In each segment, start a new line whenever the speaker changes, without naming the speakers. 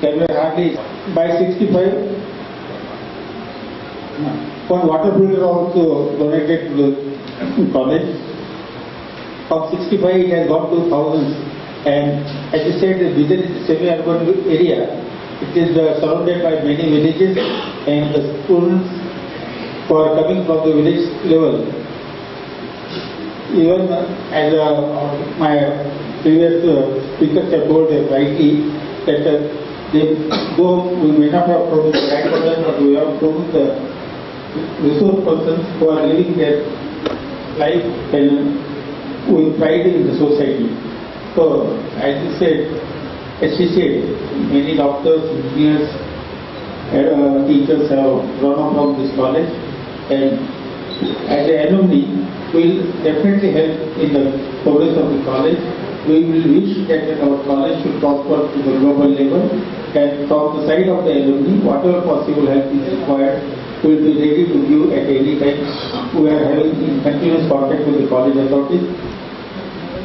there were hardly, by 65, one water filter also donated to the college. From 65 it has gone to thousands, and as you said, within the semi-urban area, it is surrounded by many villages, and the students who are coming from the village level, even as my previous speakers have told rightly, that though we may not have produced the right person, but we have produced the resource persons who are living their life and with pride in the society. So, as you said, many doctors, engineers, teachers have grown up from this college, and as an alumni, will definitely help in the progress of the college. We will wish that our college should prosper to the global level, and from the side of the alumni, whatever possible help is required, we will be ready to give at any time. We are having continuous contact with the college authorities.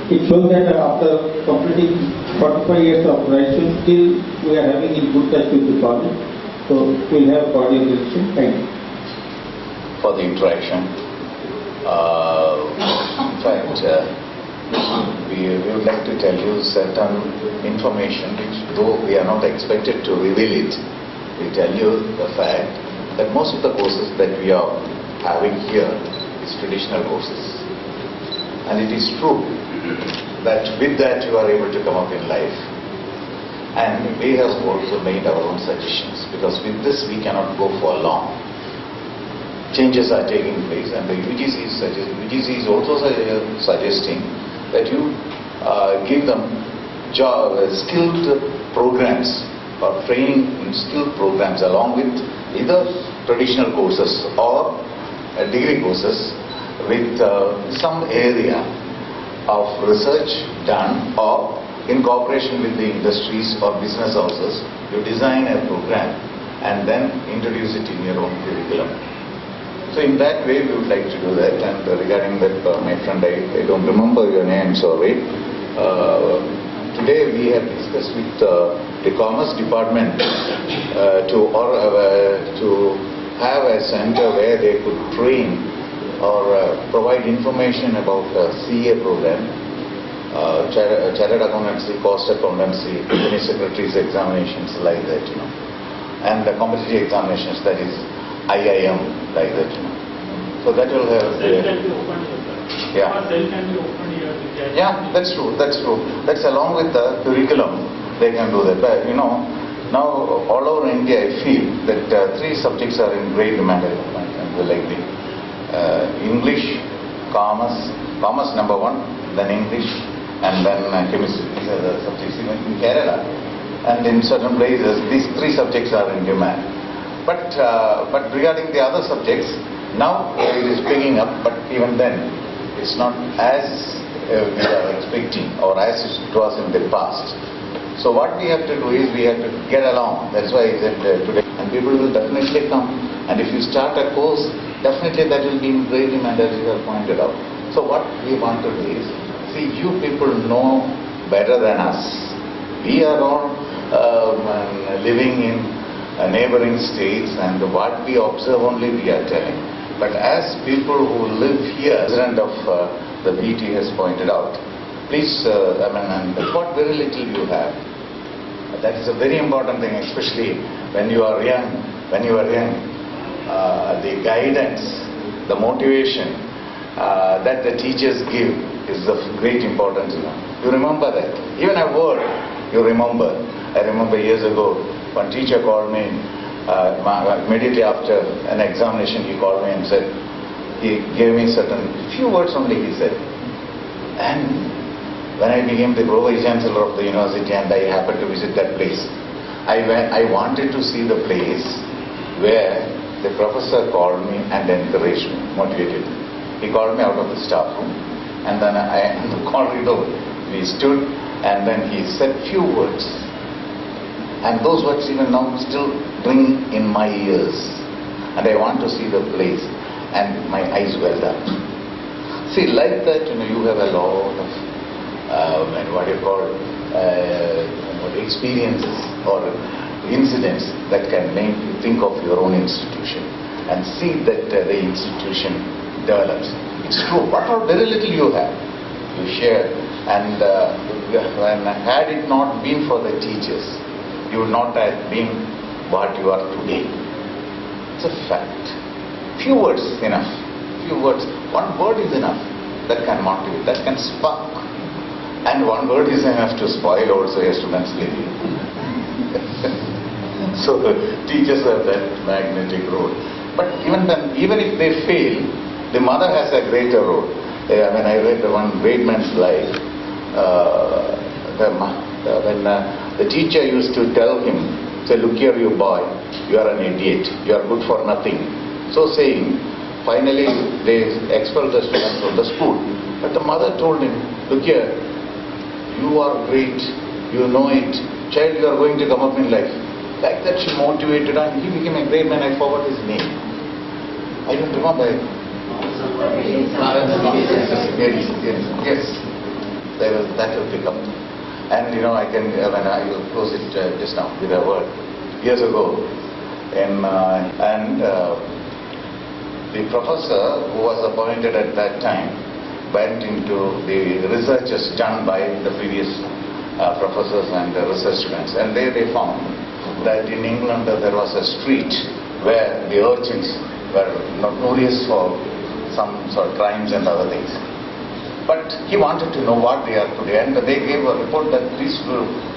It shows that after completing 45 years of graduation, still we are having in good touch with the college. So we will have cordial relation. Thank you
for the interaction. In fact, we would like to tell you certain information which, though we are not expected to reveal it, we tell you the fact that most of the courses that we are having here is traditional courses. And it is true that with that you are able to come up in life. And we have also made our own suggestions, because with this we cannot go for long. Changes are taking place, and the UGC is also suggesting that you give them skilled programs or training in skilled programs along with either traditional courses or degree courses with some area of research done, or in cooperation with the industries or business houses, you design a program and then introduce it in your own curriculum. So in that way we would like to do that. And regarding that, my friend, I don't remember your name, sorry. Today we have discussed with the Commerce Department to have a center where they could train or provide information about CA program, Chartered Accountancy, Cost Accountancy, Company Secretaries examinations like that, and the competitive examinations, that is IIM, like that, So that will have.
Cell can be opened here.
Yeah.
Cell can be opened here.
Yeah, that's true. That's true. That's along with the curriculum they can do that. But now all over India, I feel that three subjects are in great demand at the moment, and like the English, commerce number one, then English, and then chemistry. These are the subjects even in Kerala, and in certain places these three subjects are in demand. But regarding the other subjects, now it is picking up, but even then it's not as we are expecting or as it was in the past. So what we have to do is we have to get along. That's why I said today, and people will definitely come. And if you start a course, definitely that will be in great demand, as you have pointed out. So what we want to do is, see, you people know better than us. We are all living in neighboring states, and what we observe only we are telling. But as people who live here, President of the BT has pointed out, please, and what very little you have. That is a very important thing, especially when you are young. The guidance, the motivation that the teachers give is of great importance. You remember that. Even a word, you remember. I remember years ago, one teacher called me, immediately after an examination, he called me and said, he gave me certain few words only, he said. And when I became the Vice Chancellor of the university and I happened to visit that place, I wanted to see the place where the professor called me and encouraged me, motivated me. He called me out of the staff room, and then in the corridor we stood, and then he said few words. And those words even now still ring in my ears. And I want to see the place, and my eyes welled up. See, like that, you have a lot of experiences or incidents that can make you think of your own institution and see that the institution develops. It's true, whatever very little you have, you share, and when had it not been for the teachers, you would not have been what you are today. It's a fact. Few words enough. Few words. One word is enough that can motivate, that can spark. And one word is enough to spoil also a student's living. So the teachers have that magnetic role. But even then, even if they fail, the mother has a greater role. When I read the one Weidmann's life, when the teacher used to tell him, say, look here you boy, you are an idiot, you are good for nothing. So saying, finally they expelled the student from the school. But the mother told him, look here, you are great, you know it, child, you are going to come up in life. Like that she motivated and he became a great man. I forgot his name. I don't remember. Yes. That will pick up. And I can, when I will close it just now with a word. Years ago, the professor who was appointed at that time went into the researches done by the previous professors and research students, and they found that in England there was a street where the urchins were notorious for some sort of crimes and other things. But he wanted to know what they are today, and they gave a report that these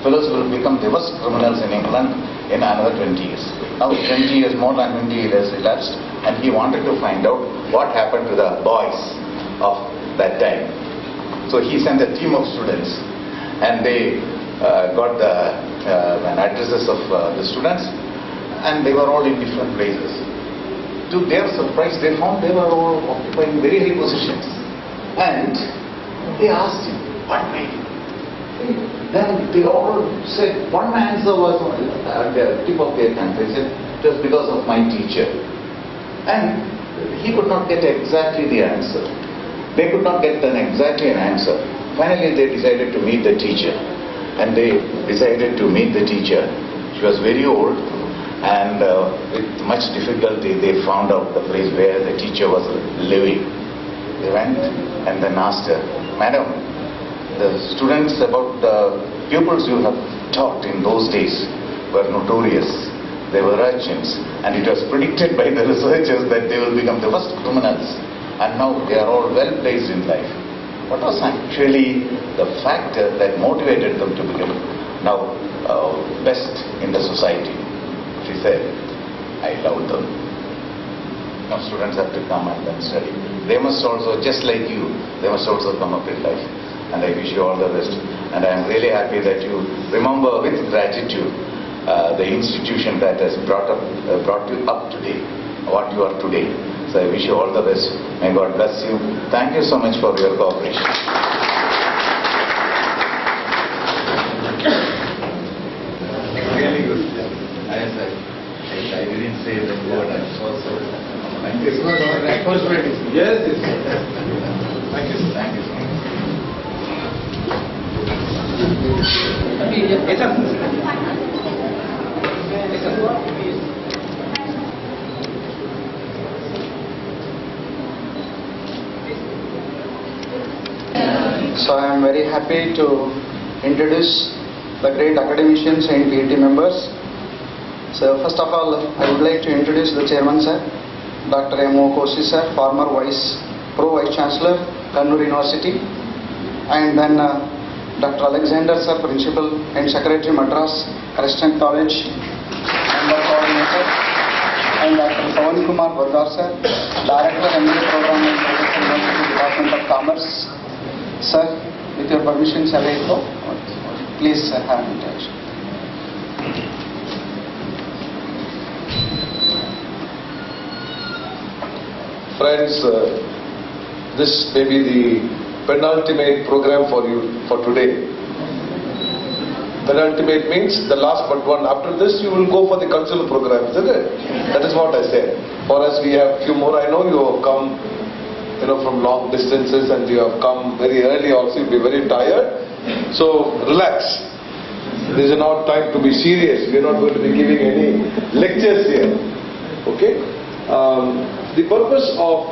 fellows will become the worst criminals in England in another 20 years. Now 20 years, more than 20 years elapsed, and he wanted to find out what happened to the boys of that time. So he sent a team of students, and they got the addresses of the students, and they were all in different places. To their surprise, they found they were all occupying very high positions. And they asked him, what made you? Then they all said, one answer was at the tip of their tongue. They said, it was because of my teacher. And he could not get exactly the answer. They could not get exactly an answer. Finally, they decided to meet the teacher. And they decided to meet the teacher. She was very old, and with much difficulty they found out the place where the teacher was living. They went and then asked her, Madam, the students, about the pupils you have taught in those days were notorious. They were urchins, and it was predicted by the researchers that they will become the worst criminals. And now they are all well placed in life. What was actually the factor that motivated them to become now best in the society? She said, I love them. Now students have to come and then study. They must also, just like you, they must also come up in life. And I wish you all the best. And I am really happy that you remember with gratitude the institution that has brought you up today, what you are today. So I wish you all the best. May God bless you. Thank you so much for your cooperation. Really good. I didn't say the word. I saw so. Thank you. Yes. Thank you. Thank you so much.
So I am very happy to introduce the great academicians and PhD members. So first of all, I would like to introduce the chairman, sir, Dr. M.O. Kosi, sir, former Pro-Vice Chancellor, Kannur University, and then Dr. Alexander, sir, Principal and Secretary, Madras Christian College, Member Coordinator, and Dr. Pawan Kumar Burdar, sir, Director, MBA Program and University Department of Commerce. Sir, with your permission, shall I go? Please, sir, have an interaction.
Friends, this may be the penultimate program for you for today. Penultimate means the last but one. After this, you will go for the cultural program, isn't it? That is what I said. For us, we have few more. I know you have come, from long distances, and you have come very early also. You'll be very tired. So relax. This is not time to be serious. We are not going to be giving any lectures here. Okay? The purpose of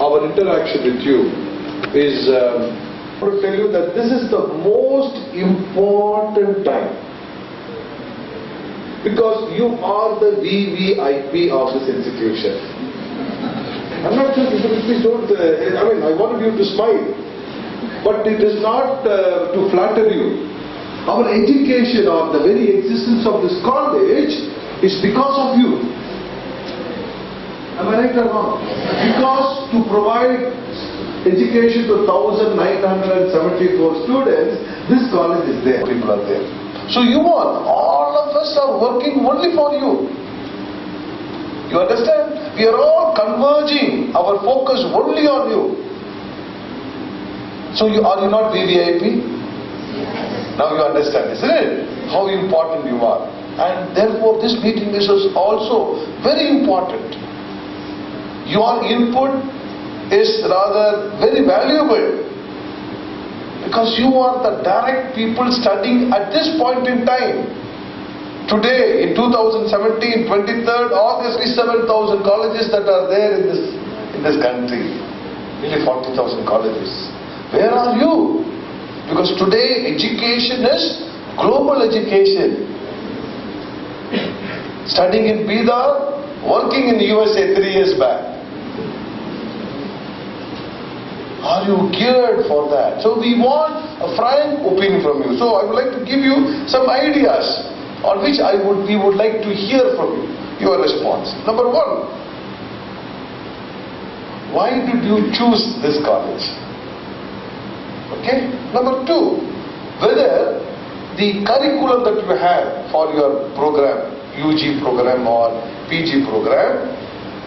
our interaction with you is to tell you that this is the most important time. Because you are the VVIP of this institution. I'm not sure, please don't, I wanted you to smile. But it is not to flatter you. Our education or the very existence of this college is because of you. Am I right or wrong? Because to provide education to 1,974 students, this college is there. People are there. So all of us are working only for you. You understand? We are all converging our focus only on you. So are you not VVIP? Now you understand, isn't it? How important you are. And therefore this meeting is also very important. Your input is rather very valuable. Because you are the direct people studying at this point in time. Today, in 2017, 23rd August, 7,000 colleges that are there in this country. Nearly 40,000 colleges. Where are you? Because today, education is global education. Studying in Bidar, working in the USA 3 years back. Are you geared for that? So we want a frank opinion from you. So I would like to give you some ideas on which we would like to hear from you, your response. Number one, why did you choose this college? Okay. Number two, whether the curriculum that you have for your program, UG program or PG program,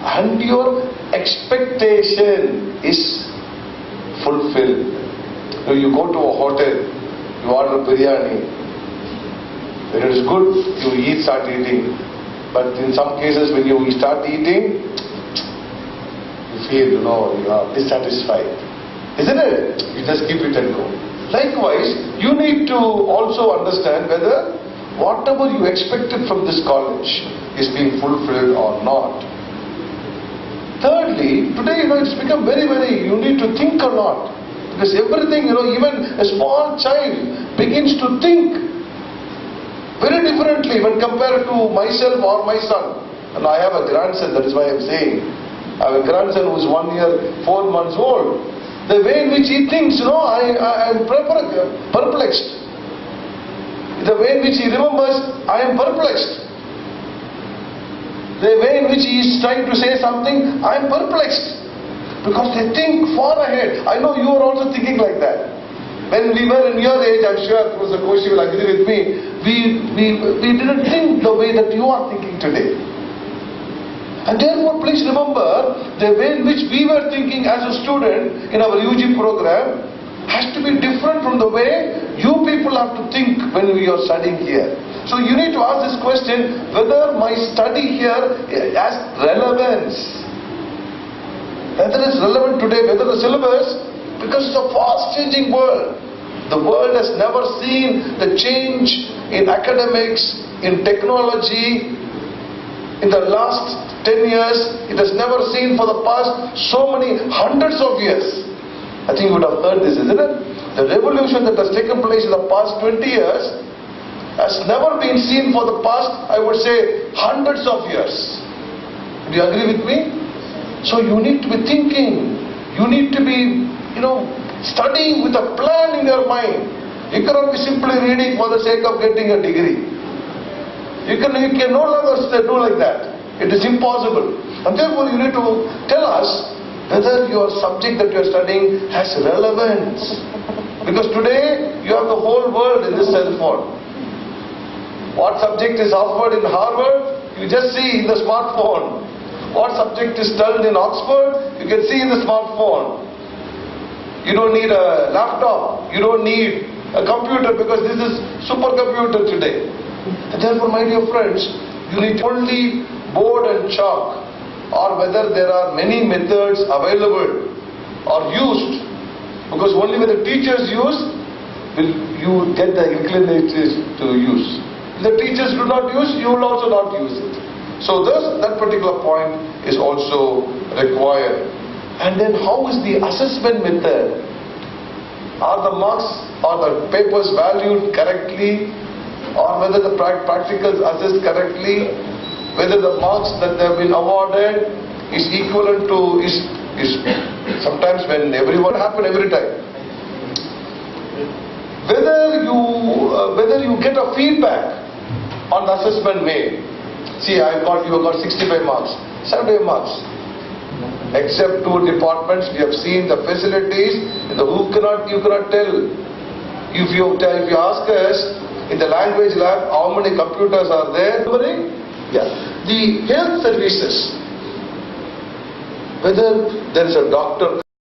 and your expectation is fulfilled. You go to a hotel, you order biryani. When it is good, you start eating. But in some cases, when you start eating, you feel, you are dissatisfied. Isn't it? You just keep it and go. Likewise, you need to also understand whether whatever you expected from this college is being fulfilled or not. Thirdly, today, it's become very, you need to think a lot. Because everything, even a small child begins to think very differently when compared to myself or my son. And I have a grandson, that is why I am saying. I have a grandson who is 1 year, 4 months old. The way in which he thinks, I am perplexed. The way in which he remembers, I am perplexed. The way in which he is trying to say something, I am perplexed. Because they think far ahead. I know you are also thinking like that. When we were in your age, I'm sure Professor Koshi will agree with me, we didn't think the way that you are thinking today. And therefore, please remember, the way in which we were thinking as a student in our UG program has to be different from the way you people have to think when we are studying here. So you need to ask this question, whether my study here has relevance. Whether it's relevant today, whether the syllabus, because it's a fast changing world. The world has never seen the change in academics, in technology, in the last 10 years. It has never seen for the past so many hundreds of years. I think you would have heard this, isn't it? The revolution that has taken place in the past 20 years has never been seen for the past, I would say, hundreds of years. Do you agree with me? So you need to be thinking. You need to be, studying with a plan in your mind. You cannot be simply reading for the sake of getting a degree. You can no longer do like that. It is impossible. And therefore you need to tell us whether your subject that you are studying has relevance. Because today you have the whole world in this cell phone. What subject is offered in Harvard, you just see in the smartphone. What subject is studied in Oxford, you can see in the smartphone. You don't need a laptop, you don't need a computer, because this is supercomputer today. And therefore, my dear friends, you need only board and chalk, or whether there are many methods available or used. Because only when the teachers use, will you get the inclination to use. If the teachers do not use, you will also not use it. So that particular point is also required. And then how is the assessment method? Are the marks or the papers valued correctly, or whether the practicals assessed correctly, whether the marks that they have been awarded is equivalent to, is sometimes when everyone happen every time. Whether you get a feedback on the assessment made. See, you have got 65 marks, 75 marks. Except 2 departments, we have seen the facilities. You cannot tell. If you ask us in the language lab how many computers are there, yeah. The health services, whether there is a doctor.